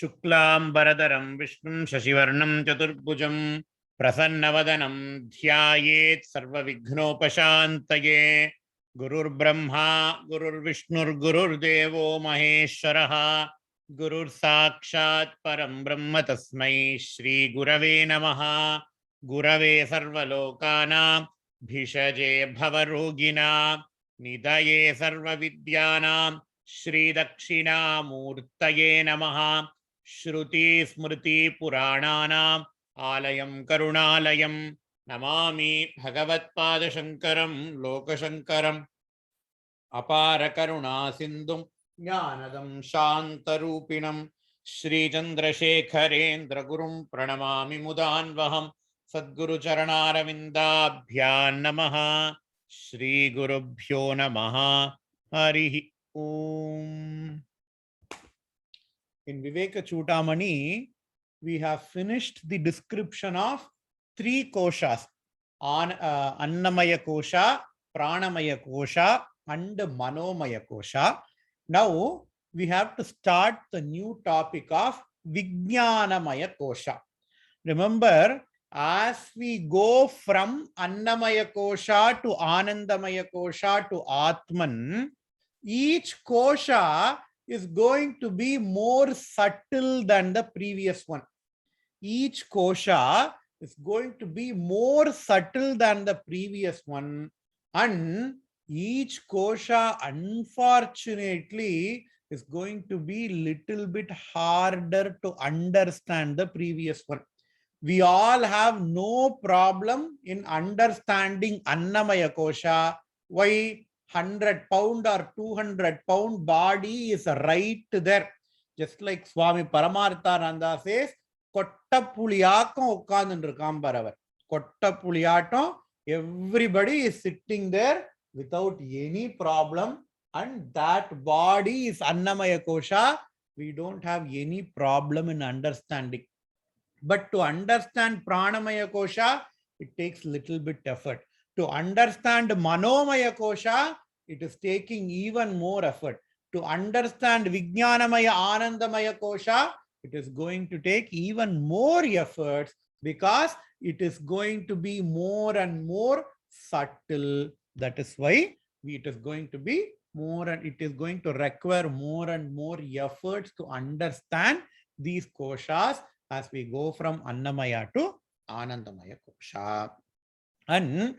शुक्लांबरधरं विष्णुं शशिवर्णं चतुर्भुजं प्रसन्नवदनं ध्यायेत् सर्वविघ्नोपशान्तये। गुरुर्ब्रह्मा गुरुर्विष्णुर्गुरुर्देवो महेश्वरः गुरुर्साक्षात् परं ब्रह्म तस्मै श्रीगुरवे नमः। गुरवे सर्वलोकानां भिषजे भवरोगिणां निधये सर्वविद्यानां श्रीदक्षिणामूर्तये नमः। श्रुतिस्मृतिपुराणानाम् आलयं करुणालयं नमामि भगवत्पादशङ्करं लोकशङ्करम्। अपारकरुणा सिन्धुं ज्ञानदं शान्तरूपिणं श्रीचन्द्रशेखरेन्द्रगुरुं प्रणमामि मुदान्वहं। सद्गुरुचरणारविन्दाभ्यां नमः। श्रीगुरुभ्यो नमः। हरिः ओम। In Viveka Chudamani, we have finished the description of three koshas, Annamaya kosha, Pranamaya kosha, and Manomaya kosha. Now we have to start the new topic of Vijnanamaya kosha. Remember, as we go from Annamaya kosha to Anandamaya kosha to Atman, each kosha is going to be more subtle than the previous one. Each kosha is going to be more subtle than the previous one, and each kosha, unfortunately, is going to be little bit harder to understand the previous one. We all have no problem in understanding Annamaya kosha. Why? 100-pound or 200-pound body is right there. Just like Swami Paramarthananda says, Kottapuliyakam ukkandirukam paravar. Kottapuliyatam, everybody is sitting there without any problem, and that body is Annamaya kosha. We don't have any problem in understanding. But to understand Pranamaya kosha, it takes little bit effort. To understand Manomaya kosha, it is taking even more effort. To understand Vijnanamaya Anandamaya kosha, it is going to take even more efforts, because it is going to be more and more subtle. That is why it is going to be more, and it is going to require more and more efforts to understand these koshas as we go from Annamaya to Anandamaya kosha. And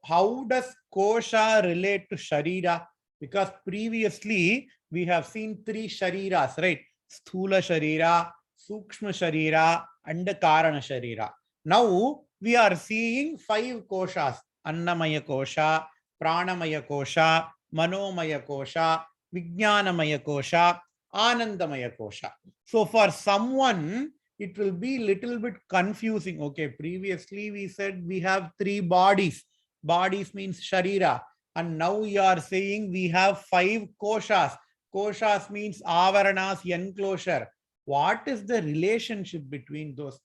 how does kosha relate to sharira? Because previously we have seen three shariras, right? Sthula sharira, Sukshma sharira, and Karana sharira. Now we are seeing 5 koshas: Annamaya kosha, Pranamaya kosha, Manomaya kosha, Vijnanamaya kosha, Anandamaya kosha. So for someone, it will be little bit confusing. Okay, previously we said we have 3 bodies. Bodies means sharira. And now you are saying we have 5 koshas. Koshas means avaranas, enclosure. What is the relationship between those?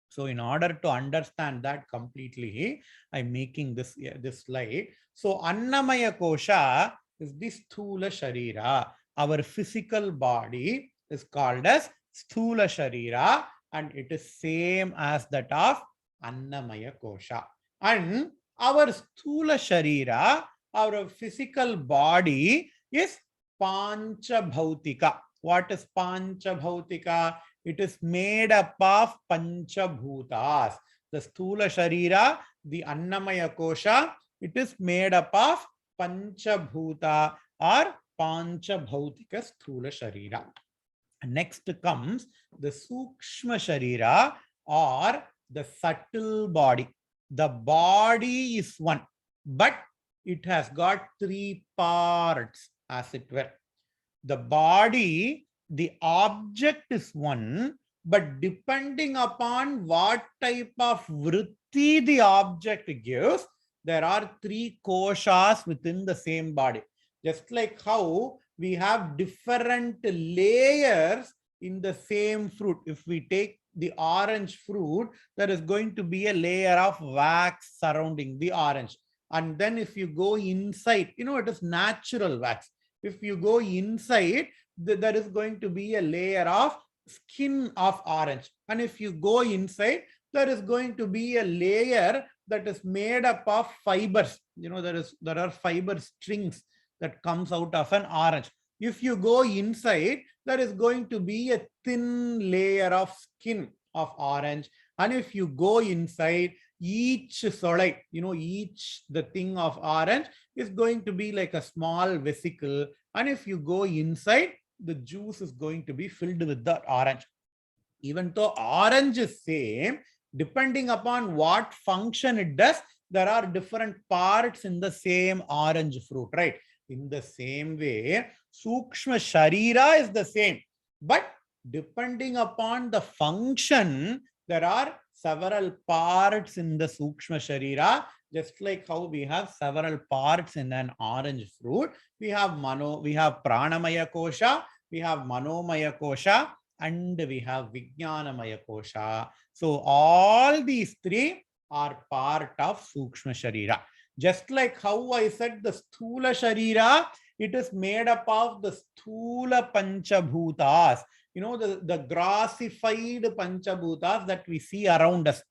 So in order to understand that completely, I'm making this slide. So Annamaya kosha is this Sthula sharira. Our physical body is called as Sthula sharira, and it is same as that of Annamaya kosha. And our Sthula sharira, our physical body, is Pancha Bhautika. What is Pancha Bhautika? It is made up of Panchabhutas. The Sthula Sharira, the Annamaya Kosha, it is made up of Panchabhuta or Panchabhautika Sthula Sharira. Next comes the Sukshma Sharira, or the subtle body. The body is one, but it has got 3 parts, as it were. The body, the object is one, but depending upon what type of vritti the object gives, there are 3 koshas within the same body. Just like how we have different layers in the same fruit. If we take the orange fruit, there is going to be a layer of wax surrounding the orange. And then if you go inside, it is natural wax. If you go inside, there is going to be a layer of skin of orange. And if you go inside, there is going to be a layer that is made up of fibers. You know, there are fiber strings that comes out of an orange. If you go inside, there is going to be a thin layer of skin of orange. And if you go inside, each solid, you know, each the thing of orange is going to be like a small vesicle. And if you go inside, the juice is going to be filled with the orange. Even though orange is same, depending upon what function it does, there are different parts in the same orange fruit, right? In the same way, Sukshma Sharira is the same, but depending upon the function, there are several parts in the Sukshma Sharira, just like how we have several parts in an orange fruit. We have Pranamaya Kosha, we have Manomaya Kosha, and we have Vijnanamaya Kosha. So all these three are part of Sukshma Sharira. Just like how I said the Sthula Sharira, it is made up of the Sthula Panchabhutas. You know, the grossified Panchabhutas that we see around us.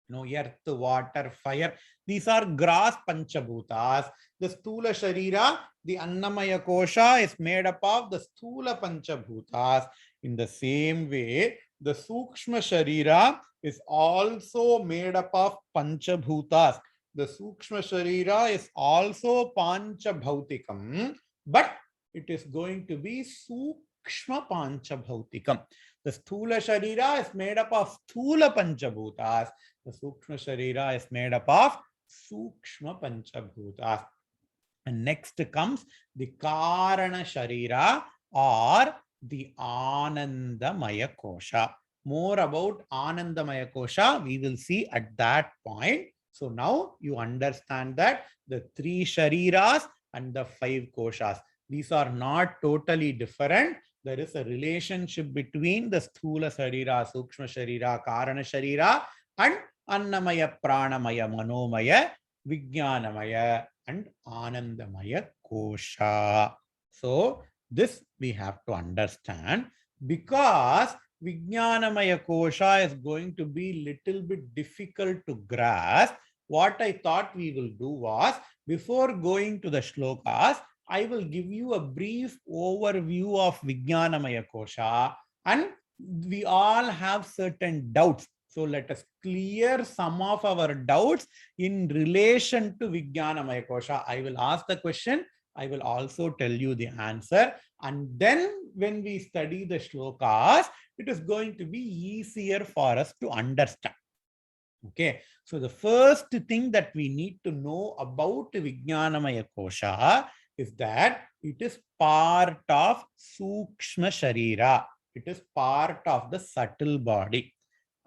You know, earth, water, fire. These are gross Panchabhutas. The Sthula Sharira, the Annamaya Kosha is made up of the Sthula Panchabhutas. In the same way, the Sukshma Sharira is also made up of Panchabhutas. The Sukshma Sharira is also Panchabhautikam, but it is going to be Sukshma Panchabhautikam. The Sthula Sharira is made up of Sthula Panchabhutas. The Sukshma Sharira is made up of Sukshma Panchabhutas. And next comes the Karana Sharira or the Anandamaya Kosha. More about Anandamaya Kosha we will see at that point. So now you understand that the 3 Shariras and the 5 Koshas, these are not totally different. There is a relationship between the Sthula Sharira, Sukshma Sharira, Karana Sharira, and Annamaya, Pranamaya, Manomaya, Vijnanamaya, and Anandamaya Kosha. So this we have to understand, because Vijnanamaya Kosha is going to be little bit difficult to grasp. What I thought we will do was, before going to the shlokas, I will give you a brief overview of Vijnanamaya Kosha, and we all have certain doubts. So let us clear some of our doubts in relation to Vijnanamaya Kosha. I will ask the question, I will also tell you the answer. And then when we study the shlokas, it is going to be easier for us to understand. Okay, so the first thing that we need to know about Vijnanamaya Kosha is that it is part of Sukshma Sharira. It is part of the subtle body.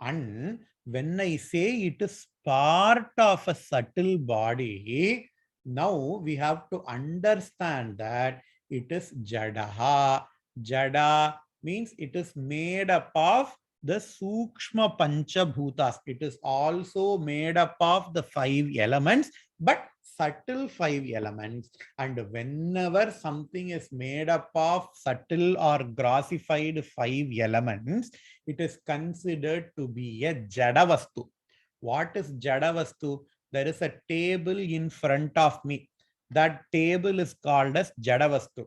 And when I say it is part of a subtle body, now we have to understand that it is Jadaha. Jada means it is made up of the Sukshma Panchabhutas. It is also made up of the 5 elements, but subtle 5 elements. And whenever something is made up of subtle or grossified 5 elements, it is considered to be a Jadavastu. What is Jadavastu? There is a table in front of me. That table is called as Jadavastu.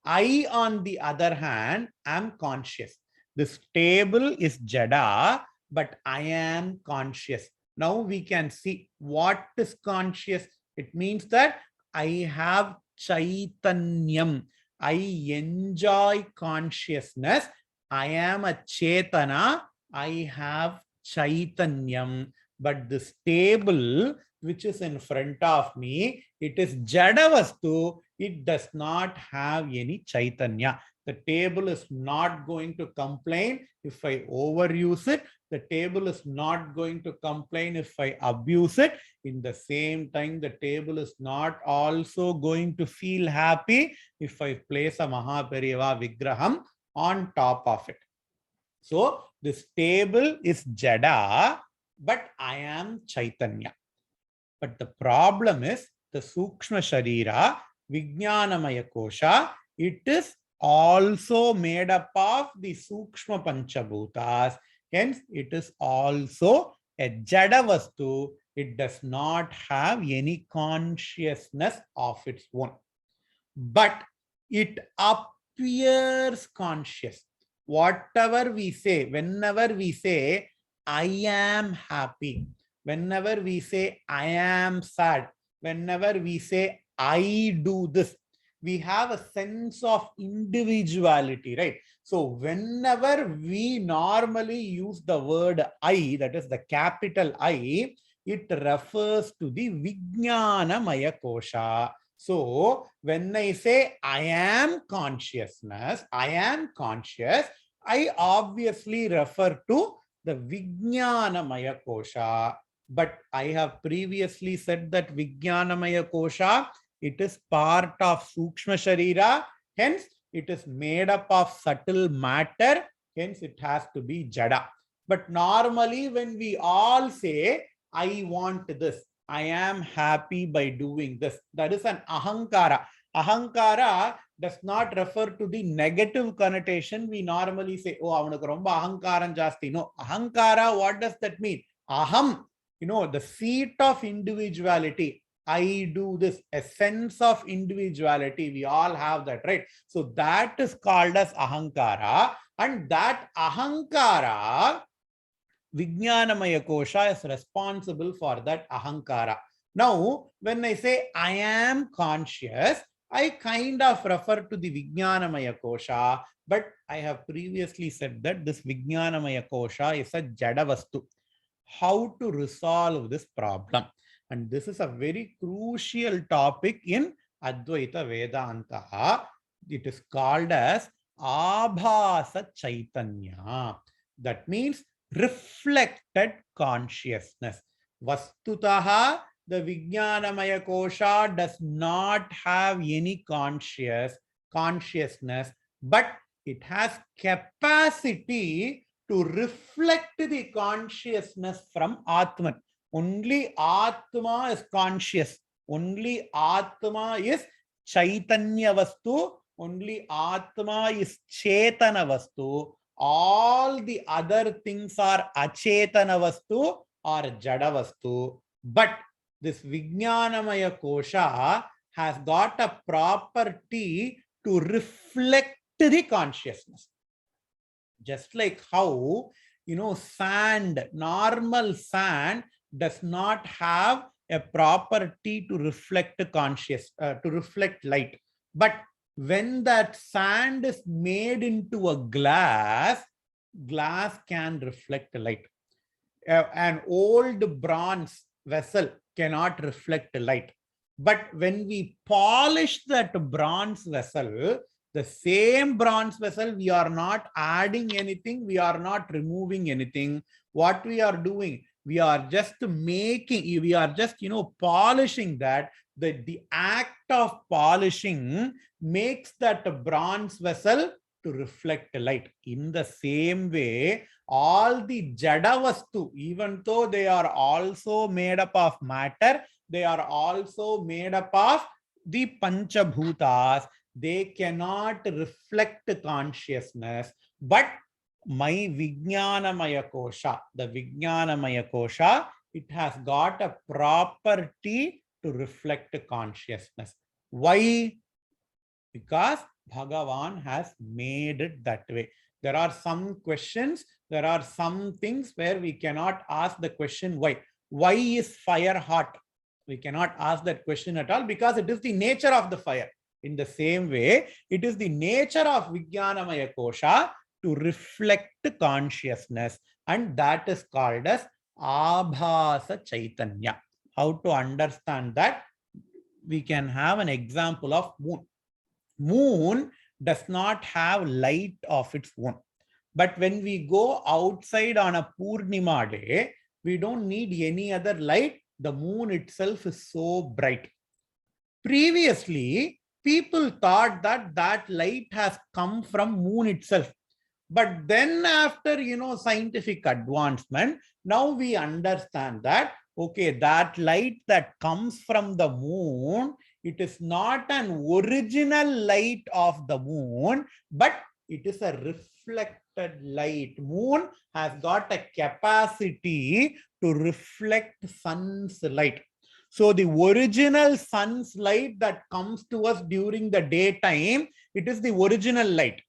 I, on the other hand, am conscious. This table is Jada, but I am conscious. Now we can see what is conscious. It means that I have Chaitanyam. I enjoy consciousness. I am a Chetana. I have Chaitanyam. But this table, which is in front of me, it is Jadavastu. It does not have any Chaitanya. The table is not going to complain if I overuse it. The table is not going to complain if I abuse it. In the same time, the table is not also going to feel happy if I place a Mahaperiyava Vigraham on top of it. So this table is Jada, but I am Chaitanya. But the problem is the Sukshma Sharira, Vijnanamaya Kosha, it is also made up of the Sukshma Panchabhutas. Hence, it is also a Jada Vastu. It does not have any consciousness of its own. But it appears conscious. Whatever we say, whenever we say, I am happy, whenever we say, I am sad, whenever we say, I do this, we have a sense of individuality, right? So whenever we normally use the word I, that is the capital I, it refers to the Vijnana Maya Kosha. So when I say I am consciousness, I am conscious, I obviously refer to the Vijnanamaya Kosha. But I have previously said that Vijnanamaya Kosha, it is part of Sukshma Sharira, hence it is made up of subtle matter, hence it has to be Jada. But normally when we all say, I want this, I am happy by doing this, that is an ahankara. Ahankara does not refer to the negative connotation. We normally say, oh, avanukku romba ahankaram jasti. No, ahankara, what does that mean? Aham, the seat of individuality. I do this, a sense of individuality. We all have that, right? So that is called as ahankara. And that ahankara, Vijnanamaya Kosha is responsible for that ahankara. Now, when I say I am conscious, I kind of refer to the Vijnanamaya Kosha, but I have previously said that this Vijnanamaya Kosha is a Jada Vastu. How to resolve this problem? And this is a very crucial topic in Advaita Vedanta. It is called as Abhasa Chaitanya. That means reflected consciousness. Vastutaha, the Vijnanamaya Kosha does not have any consciousness, but it has capacity to reflect the consciousness from Atman. Only Atma is conscious. Only Atma is Chaitanya Vastu. Only Atma is Chetana Vastu. All the other things are Achetana Vastu or Jada Vastu. But this Vijnanamaya Kosha has got a property to reflect the consciousness. Just like how, sand, normal sand does not have a property to reflect to reflect light. But when that sand is made into a glass can reflect light. An old bronze vessel cannot reflect light. But when we polish that bronze vessel, the same bronze vessel, we are not adding anything, we are not removing anything. What we are doing, we are just polishing that. The act of polishing makes that bronze vessel to reflect light. In the same way, all the Jada Vastu, even though they are also made up of matter, they are also made up of the Panchabhutas. They cannot reflect consciousness, but my Vijnanamaya Kosha, the Vijnanamaya Kosha, it has got a property to reflect consciousness. Why? Because Bhagavan has made it that way. There are some questions, there are some things where we cannot ask the question why. Why is fire hot? We cannot ask that question at all because it is the nature of the fire. In the same way, it is the nature of Vijnanamaya Kosha to reflect consciousness, and that is called as Abhasa Chaitanya. How to understand that? We can have an example of moon. Moon does not have light of its own. But when we go outside on a Purnima day, we don't need any other light. The moon itself is so bright. Previously, people thought that that light has come from moon itself. But then after, scientific advancement, now we understand that, okay, that light that comes from the moon It is not an original light of the moon, but it is a reflected light. Moon has got a capacity to reflect sun's light. So the original sun's light that comes to us during the daytime, it is the original light.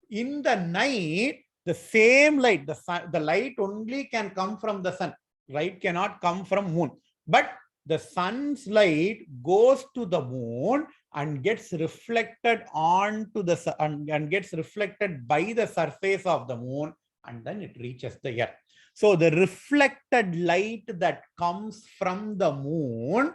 In the night, the same light, the light only can come from the sun. Light cannot come from moon. But the sun's light goes to the moon and gets reflected onto the sun and gets reflected by the surface of the moon, and then it reaches the earth. So the reflected light that comes from the moon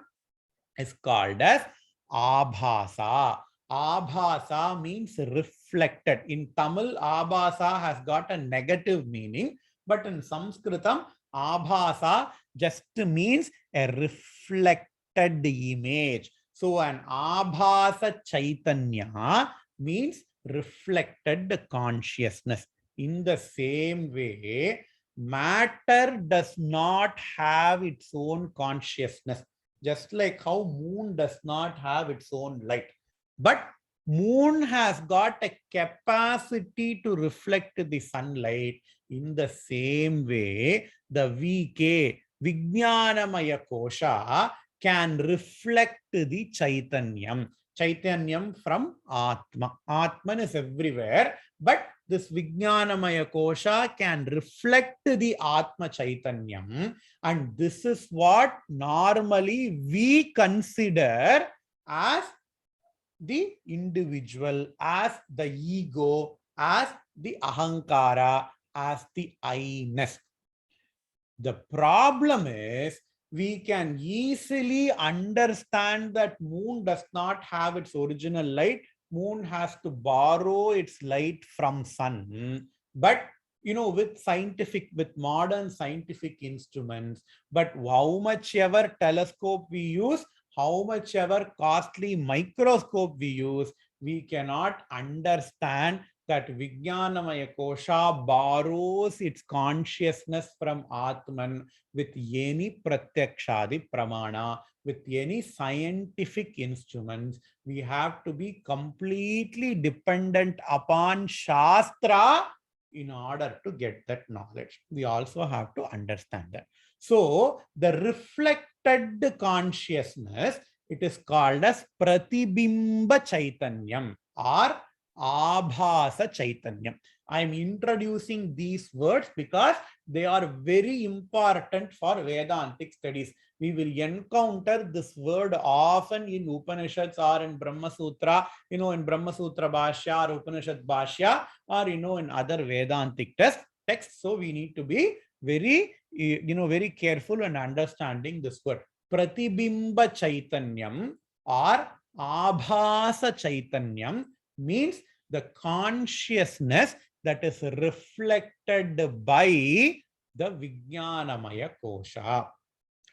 is called as abhasa. Abhasa means reflected. In Tamil, abhasa has got a negative meaning, but in Sanskritam, abhasa just means a reflected image. So an abhasa chaitanya means reflected consciousness. In the same way, matter does not have its own consciousness, just like how moon does not have its own light. But moon has got a capacity to reflect the sunlight. In the same way, the VK, Vijnanamaya Kosha, can reflect the Chaitanyam. Chaitanyam from Atma. Atman is everywhere, but this Vijnanamaya Kosha can reflect the Atma Chaitanyam. And this is what normally we consider as the individual, as the ego, as the ahankara, as the I-ness. The problem is we can easily understand that moon does not have its original light. Moon has to borrow its light from sun. But with modern scientific instruments, but how much ever telescope we use, how much ever costly microscope we use, we cannot understand that Vijnanamaya Kosha borrows its consciousness from Atman with any pratyakshadi pramana, with any scientific instruments. We have to be completely dependent upon Shastra in order to get that knowledge. We also have to understand that. So the reflected consciousness, it is called as Pratibimba Chaitanyam or Abhasa Chaitanyam. I am introducing these words because they are very important for Vedantic studies. We will encounter this word often in Upanishads or in Brahma Sutra, in Brahma Sutra Bhashya or Upanishad Bhashya, or in other Vedantic texts. So we need to be very careful and understanding this word. Pratibimba Chaitanyam or Abhasa Chaitanyam means the consciousness that is reflected by the Vijnanamaya Kosha.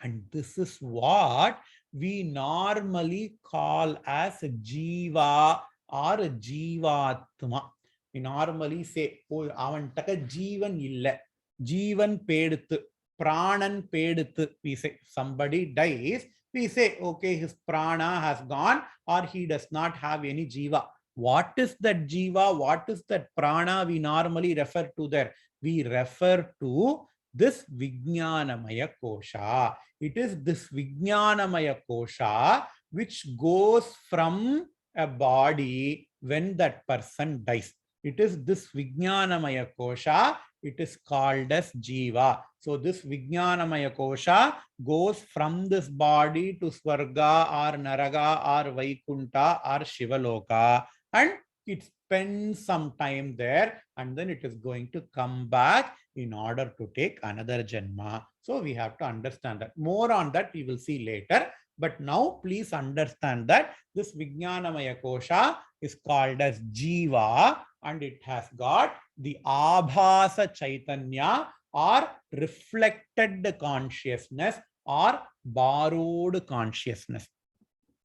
And this is what we normally call as Jiva or Jivatma. We normally say, oh, avantaka Jivan illa. Jivan peduthu. Pranan peduthu. We say, somebody dies. We say, okay, his prana has gone or he does not have any Jiva. What is that Jiva? What is that prana we normally refer to there? We refer to this Vijnanamaya Kosha. It is this Vijnanamaya Kosha which goes from a body when that person dies. It is this Vijnanamaya Kosha. It is called as Jiva. So this Vijnanamaya Kosha goes from this body to Swarga or Naraga or Vaikunta or Shivaloka, and it spends some time there, and then it is going to come back in order to take another Janma. So we have to understand that. More on that we will see later. But now please understand that this Vijnanamaya Kosha is called as Jiva, and it has got the Abhasa Chaitanya or reflected consciousness or borrowed consciousness.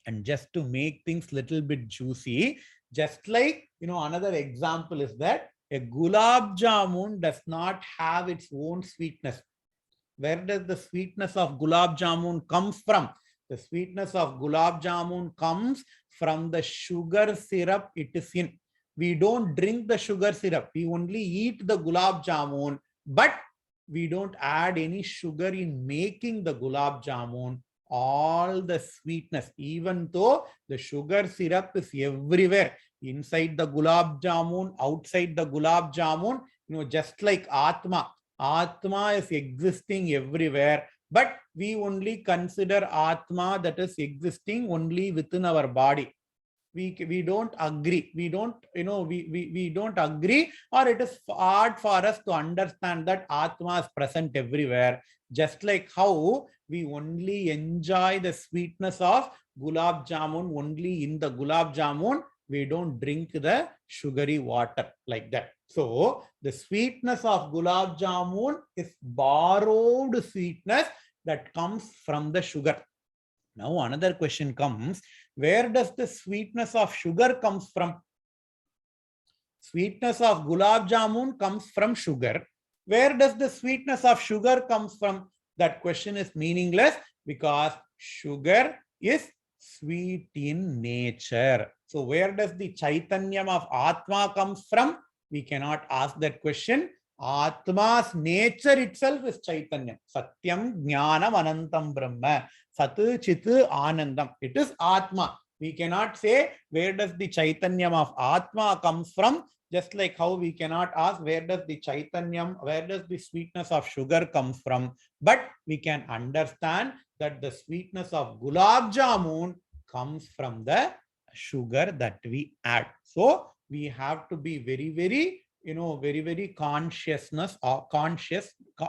And just to make things little bit juicy, just like, another example is that a gulab jamun does not have its own sweetness. Where does the sweetness of gulab jamun comes from? The sweetness of gulab jamun comes from the sugar syrup it is in. We don't drink the sugar syrup. We only eat the gulab jamun, but we don't add any sugar in making the gulab jamun. All the sweetness, even though the sugar syrup is everywhere, inside the gulab jamun, outside the gulab jamun, just like Atma. Atma is existing everywhere, but we only consider Atma that is existing only within our body. We don't agree. We don't, we don't agree, or it is hard for us to understand that Atma is present everywhere. Just like how we only enjoy the sweetness of gulab jamun only in the gulab jamun, we don't drink the sugary water like that. So the sweetness of gulab jamun is borrowed sweetness that comes from the sugar. Now another question comes, where does the sweetness of sugar comes from? Sweetness of gulab jamun comes from sugar. Where does the sweetness of sugar comes from? That question is meaningless because sugar is sweet in nature. So where does the Chaitanyam of Atma comes from? We cannot ask that question. Atma's nature itself is Chaitanya. Satyam Jnanam Anantam Brahma. Sat Chit Anandam. It is Atma. We cannot say where does the Chaitanyam of Atma comes from. Just like how we cannot ask where does the Chaitanyam, where does the sweetness of sugar comes from. But we can understand that the sweetness of gulab jamun comes from the sugar that we add. So we have to be very, very, very conscious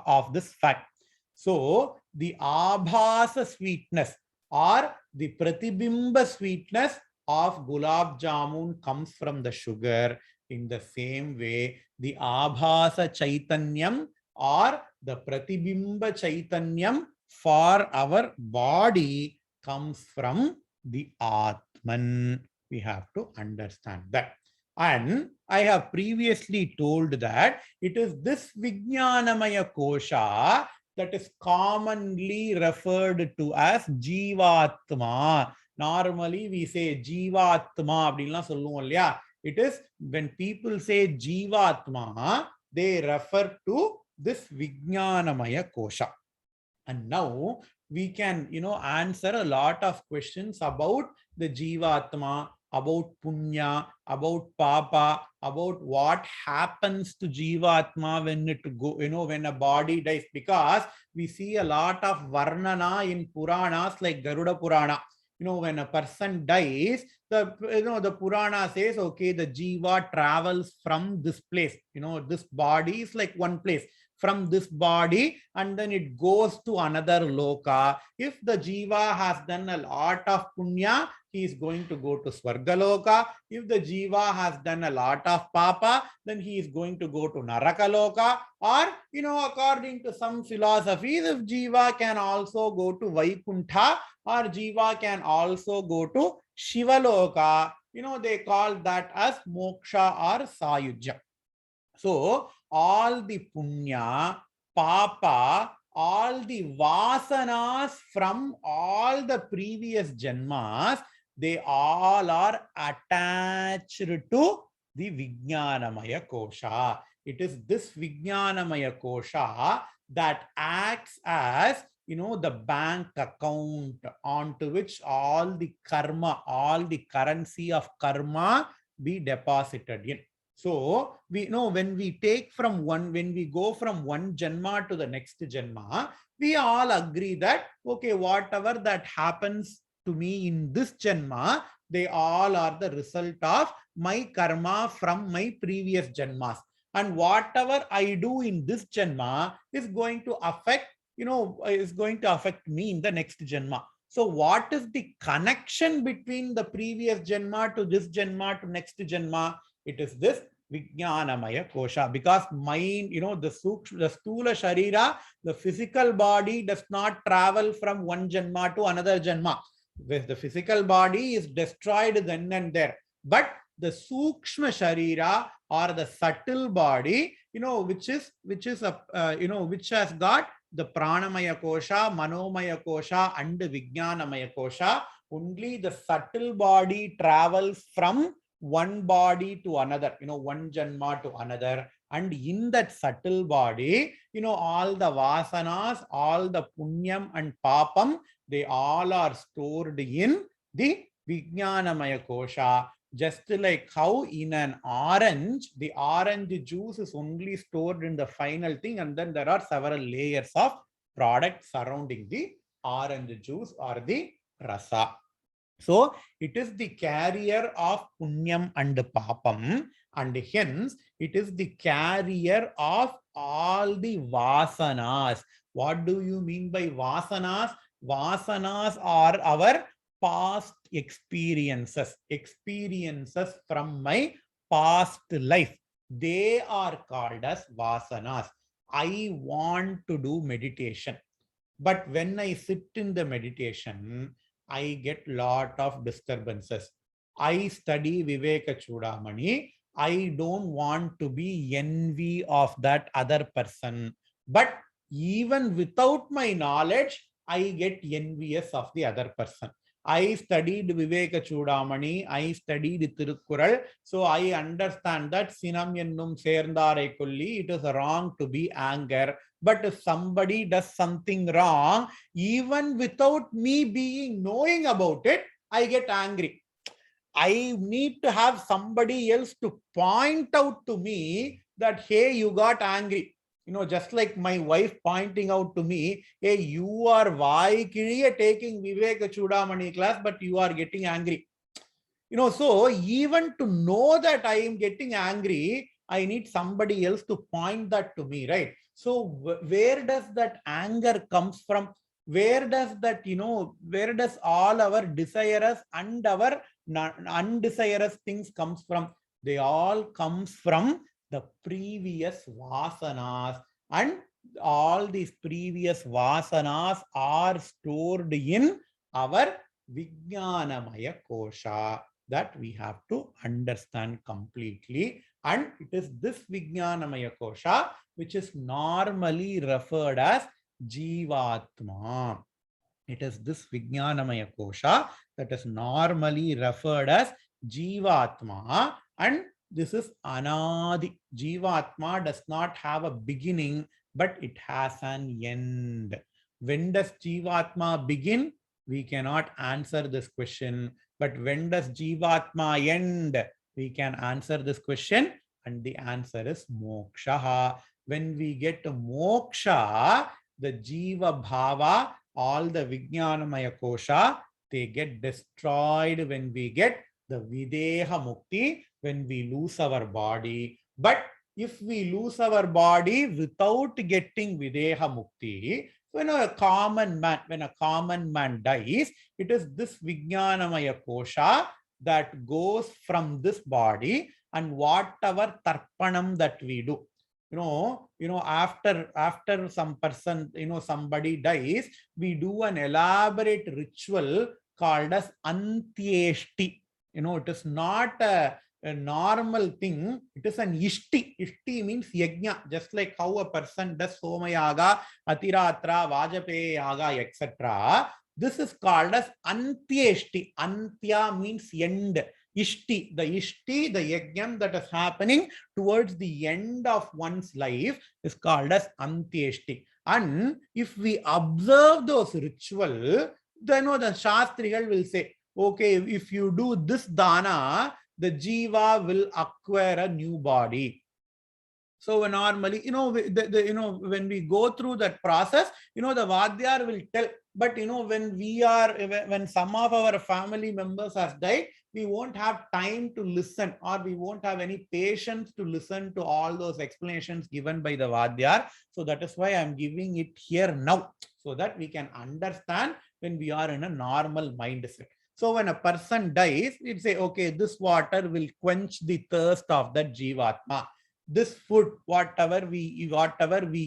of this fact. So the abhasa sweetness or the pratibimba sweetness of gulab jamun comes from the sugar. In the same way, the abhasa chaitanyam or the pratibimba chaitanyam for our body comes from the Atman. We have to understand that. And I have previously told that it is this Vijnanamaya Kosha that is commonly referred to as Jivatma. Normally we say Jivatma. It is when people say Jivatma, they refer to this Vijnanamaya Kosha. And now we can, answer a lot of questions about the Jivatma, about Punya, about Papa, about what happens to Jivatma when it go, when a body dies, because we see a lot of Varnana in Puranas like Garuda Purana. When a person dies, the Purana says, okay, the Jiva travels from this place. This body is like one place. From this body, and then it goes to another loka. If the Jiva has done a lot of punya, he is going to go to Swargaloka. If the Jiva has done a lot of papa, then he is going to go to Narakaloka. Or, according to some philosophies, if Jiva can also go to Vaikuntha, or Jiva can also go to Shivaloka, they call that as moksha or sayujya. So all the punya, papa, all the vasanas from all the previous janmas, they all are attached to the Vijnanamaya Kosha. It is this Vijnanamaya Kosha that acts as, the bank account onto which all the karma, all the currency of karma be deposited in. So we know when we go from one janma to the next janma, we all agree that, okay, whatever that happens to me in this janma, they all are the result of my karma from my previous janmas. And whatever I do in this janma is going to affect, me in the next janma. So what is the connection between the previous janma to this janma to next janma? It is this Vijnanamaya Kosha, because mind, the Stula Sharira, the physical body does not travel from one Janma to another Janma. The physical body is destroyed then and there. But the Sukshma Sharira or the subtle body, which has got the Pranamaya Kosha, Manomaya Kosha, and the Vijnanamaya Kosha. Only the subtle body travels from one body to another, one Janma to another. And in that subtle body, all the Vasanas, all the Punyam and Papam, they all are stored in the Vijnanamaya Kosha. Just like how in an orange, the orange juice is only stored in the final thing, and then there are several layers of product surrounding the orange juice or the rasa. So it is the carrier of punyam and papam, and hence it is the carrier of all the vasanas. What do you mean by vasanas? Vasanas are our past experiences, experiences from my past life. They are called as vasanas. I want to do meditation, but when I sit in the meditation, I get lot of disturbances. I study Viveka Chudamani. I don't want to be envy of that other person. But even without my knowledge, I get envious of the other person. I studied Viveka Chudamani. I studied Tirukkural. So I understand that Sinam Ennum Serndare Kulli, it is wrong to be anger. But if somebody does something wrong, even without me knowing about it, I get angry. I need to have somebody else to point out to me that, hey, you got angry. Just like my wife pointing out to me, hey, you are taking Viveka Chudamani class, but you are getting angry. So even to know that I am getting angry, I need somebody else to point that to me, right? So where does that anger comes from? Where does that, where does all our desirous and our undesirous things comes from? They all comes from the previous vasanas, and all these previous vasanas are stored in our Vijnanamaya Kosha. That we have to understand completely. And it is this Vijnanamaya Kosha which is normally referred as Jivatma. It is this Vijnanamaya Kosha that is normally referred as Jivatma, and this is Anadi. Jivatma does not have a beginning, but it has an end. When does Jivatma begin? We cannot answer this question. But when does Jivatma end? We can answer this question, and the answer is Moksha. When we get to Moksha, the Jiva Bhava, all the Vijnanamaya Kosha, they get destroyed when we get the Videha Mukti, when we lose our body. But if we lose our body without getting Videha Mukti, when a common man dies, it is this Vijnanamaya Kosha that goes from this body, and whatever tarpanam that we do, after some person, somebody dies, we do an elaborate ritual called as Antyeshti. It is not a normal thing. It is an ishti. Ishti means yajna, just like how a person does Somayaga, Atiratra, Vajapaya Yaga, etc. This is called as Antyeshti. Antya means end. Ishti, the yajnam that is happening towards the end of one's life is called as Antyeshti. And if we observe those rituals, then the Shastrigal will say, okay, if you do this dana, the jiva will acquire a new body. So normally, when we go through that process, the Vadyar will tell. But when some of our family members has died, we won't have time to listen, or we won't have any patience to listen to all those explanations given by the Vadyar. So that is why I'm giving it here now, so that we can understand when we are in a normal mindset. So when a person dies, we say, okay, this water will quench the thirst of that Jivatma. This food, whatever we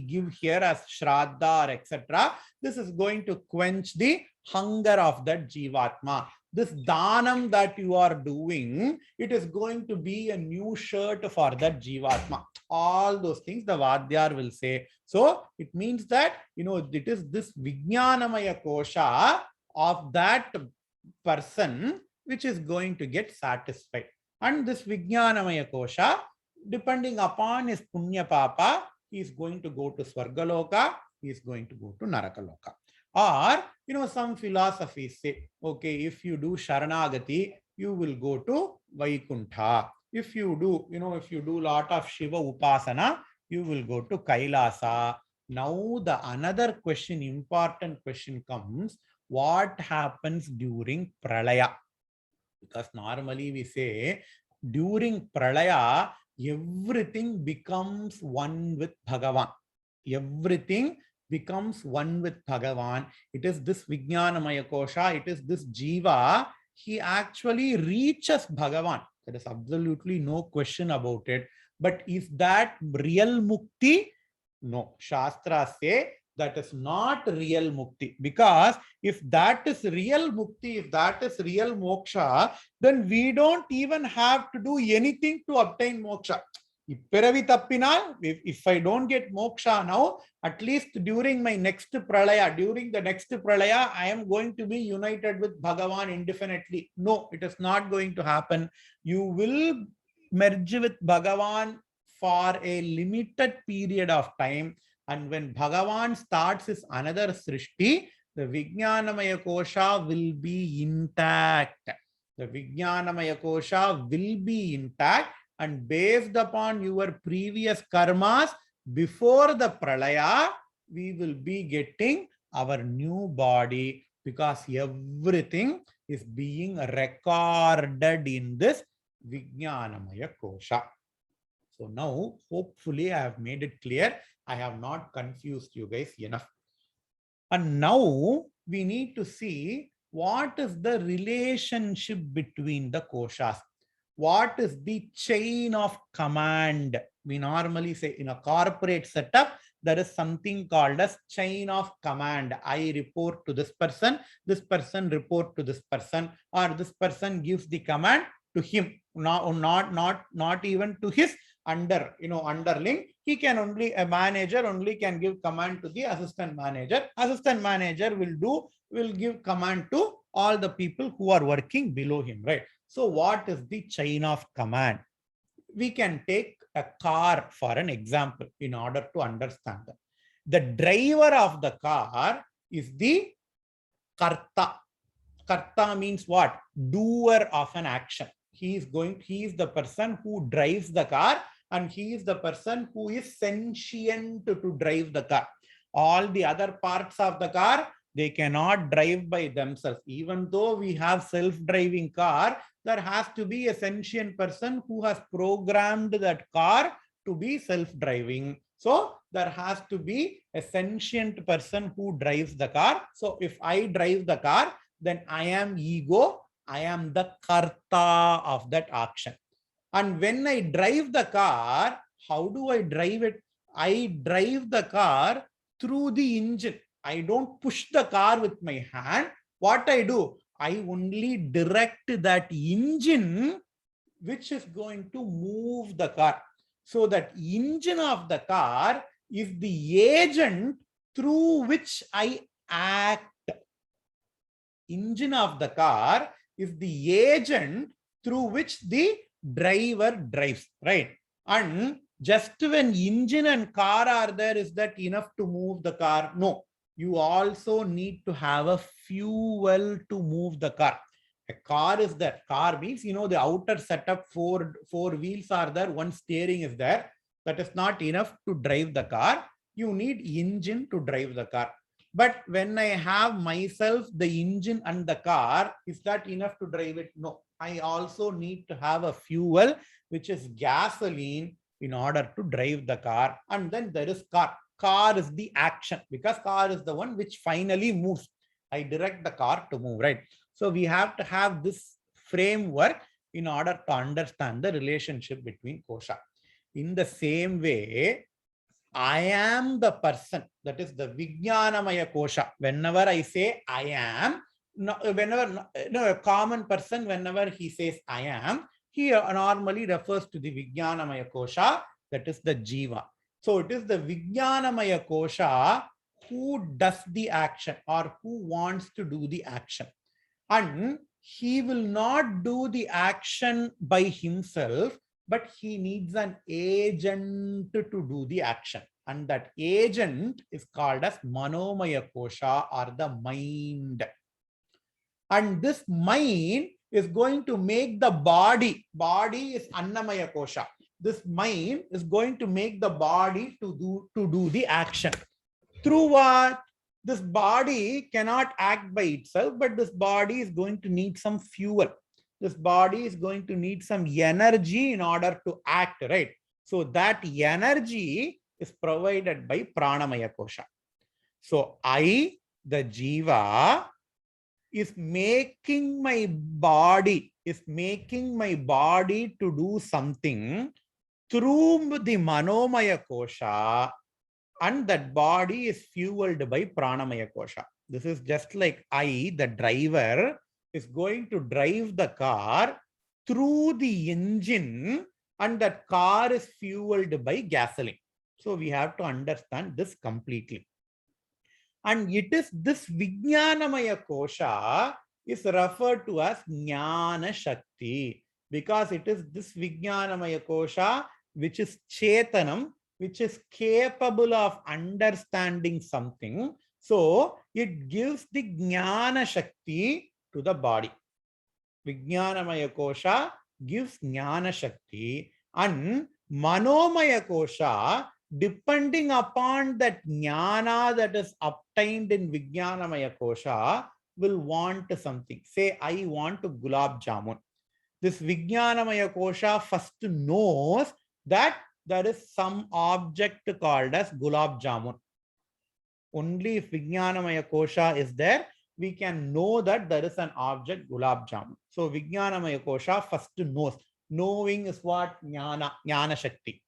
give here as Shraddha or etc., this is going to quench the hunger of that Jivatma. this dhanam that you are doing, it is going to be a new shirt for that Jivatma. All those things the Vadyar will say. So it means that, it is this Vijnanamaya Kosha of that person which is going to get satisfied. And this Vijnanamaya Kosha, depending upon his Punya Papa, he is going to go to Swargaloka, he is going to go to Narakaloka. Or, some philosophies say, okay, if you do Sharanagati, you will go to Vaikuntha. If you do lot of Shiva Upasana, you will go to Kailasa. Now the another question, important question comes, what happens during Pralaya? Because normally we say, during Pralaya, everything becomes one with Bhagavan. Everything becomes one with Bhagavan. It is this Vijnanamaya Kosha, it is this Jiva, he actually reaches Bhagavan. There is absolutely no question about it. But is that real mukti? No. Shastras say that is not real mukti. Because if that is real mukti, if that is real moksha, then we don't even have to do anything to obtain moksha. If I don't get moksha now, at least during my next pralaya, I am going to be united with Bhagavan indefinitely. No, it is not going to happen. You will merge with Bhagavan for a limited period of time. And when Bhagavan starts his another Srishti, the Vijnanamaya Kosha will be intact. The Vijnanamaya Kosha will be intact. And based upon your previous karmas, before the pralaya, we will be getting our new body, because everything is being recorded in this Vijnanamaya Kosha. So now, hopefully, I have made it clear. I have not confused you guys enough. And now we need to see what is the relationship between the koshas. What is the chain of command? We normally say in a corporate setup, there is something called as chain of command. I report to this person report to this person, or this person gives the command to him, not even to his underling. He can only, a manager only can give command to the assistant manager. Assistant manager will give command to all the people who are working below him, right? So what is the chain of command? We can take a car for an example in order to understand that. The driver of the car is the karta. Karta means what? Doer of an action. He is the person who drives the car, and he is the person who is sentient to drive the car. All the other parts of the car, they cannot drive by themselves. Even though we have self-driving car, there has to be a sentient person who has programmed that car to be self-driving. So there has to be a sentient person who drives the car. So if I drive the car, then I am ego. I am the karta of that action. And when I drive the car, how do I drive it? I drive the car through the engine. I don't push the car with my hand. What I do, I only direct that engine which is going to move the car. So that engine of the car is the agent through which I act. Engine of the car is the agent through which the driver drives, right? And just when engine and car are there, is that enough to move the car? No. You also need to have a fuel to move the car. A car is there. Car means, the outer setup, four wheels are there, one steering is there. That is not enough to drive the car. You need engine to drive the car. But when I have myself, the engine and the car, is that enough to drive it? No. I also need to have a fuel, which is gasoline, in order to drive the car. And then there is car. Car is the action, because car is the one which finally moves. I direct the car to move, right? So we have to have this framework in order to understand the relationship between kosha. In the same way, I am the person, that is the Vijnanamaya Kosha. Whenever I say I am, whenever a common person, whenever he says I am, he normally refers to the Vijnanamaya Kosha, that is the Jiva. So it is the Vijnanamaya Kosha who does the action or who wants to do the action. And he will not do the action by himself, but he needs an agent to do the action. And that agent is called as Manomaya Kosha, or the mind. And this mind is going to make the body is Annamaya Kosha. This mind is going to make the body to do the action. Through what? This body cannot act by itself, but this body is going to need some fuel. This body is going to need some energy in order to act, right? So that energy is provided by Pranamaya Kosha. So I, the Jiva, is making my body to do something through the Manomaya Kosha, and that body is fueled by Pranamaya Kosha. This is just like I, the driver, is going to drive the car through the engine, and that car is fueled by gasoline. So we have to understand this completely. And it is this Vijnanamaya Kosha is referred to as Jnana Shakti, because it is this Vijnanamaya Kosha which is Chetanam, which is capable of understanding something. So it gives the Jnana Shakti to the body. Vijnanamaya Kosha gives Jnana Shakti, and Manomaya Kosha, depending upon that jnana that is obtained in Vijnanamaya Kosha, will want something. Say, I want to gulab jamun. This Vijnanamaya Kosha first knows that there is some object called as gulab jamun. Only if Vijnanamaya Kosha is there, we can know that there is an object gulab jamun. So Vijnanamaya Kosha first knows. Knowing is what? Jnana Shakti.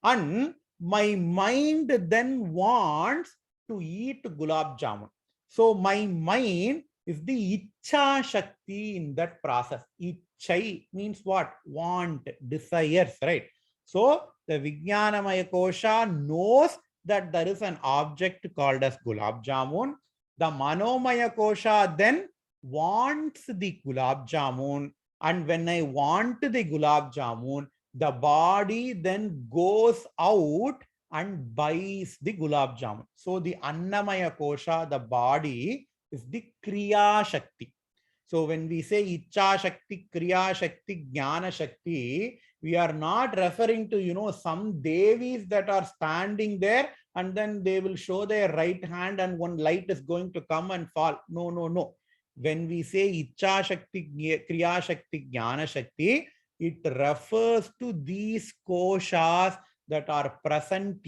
And my mind then wants to eat gulab jamun. So my mind is the Icha Shakti in that process. Ichai means what? Want, desires, right? So the Vijnanamaya Kosha knows that there is an object called as gulab jamun. The Manomaya Kosha then wants the gulab jamun. And when I want the gulab jamun, the body then goes out and buys the gulab jamun. So the Annamaya Kosha, the body, is the Kriya Shakti. So when we say Icha Shakti, Kriya Shakti, Jnana Shakti, we are not referring to, some Devis that are standing there and then they will show their right hand and one light is going to come and fall. No, no, no. When we say Icha Shakti, Kriya Shakti, Jnana Shakti, it refers to these koshas that are present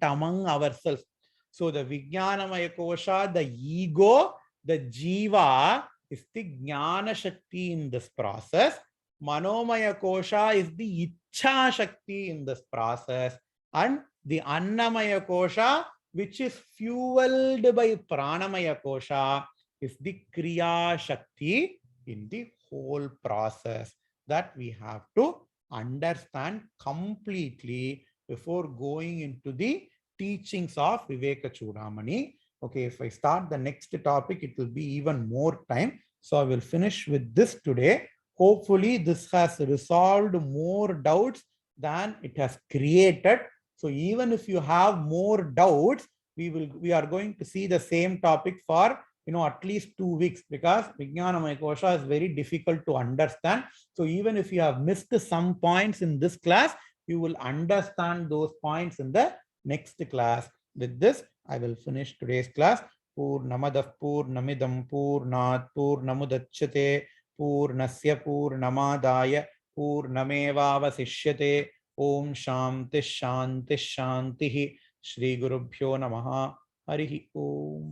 among ourselves. So the Vijnanamaya Kosha, the ego, the Jiva, is the Jnana Shakti in this process. Manomaya Kosha is the Icha Shakti in this process. And the Annamaya Kosha, which is fueled by Pranamaya Kosha, is the Kriya Shakti in the whole process. That we have to understand completely before going into the teachings of Viveka Chudamani. Okay, if I start the next topic, it will be even more time. So I will finish with this today. Hopefully, this has resolved more doubts than it has created. So even if you have more doubts, we are going to see the same topic for at least 2 weeks, because Vijnanamaya Kosha is very difficult to understand. So even if you have missed some points in this class, you will understand those points in the next class. With this, I will finish today's class. Purnamadah Purnamidam Purnat Purnamudachyate Purnasya Purnamadaya Purnamevavasishyate. Om Shanti Shanti Shanti. Shri Gurubhyo Namaha. Harihi Om.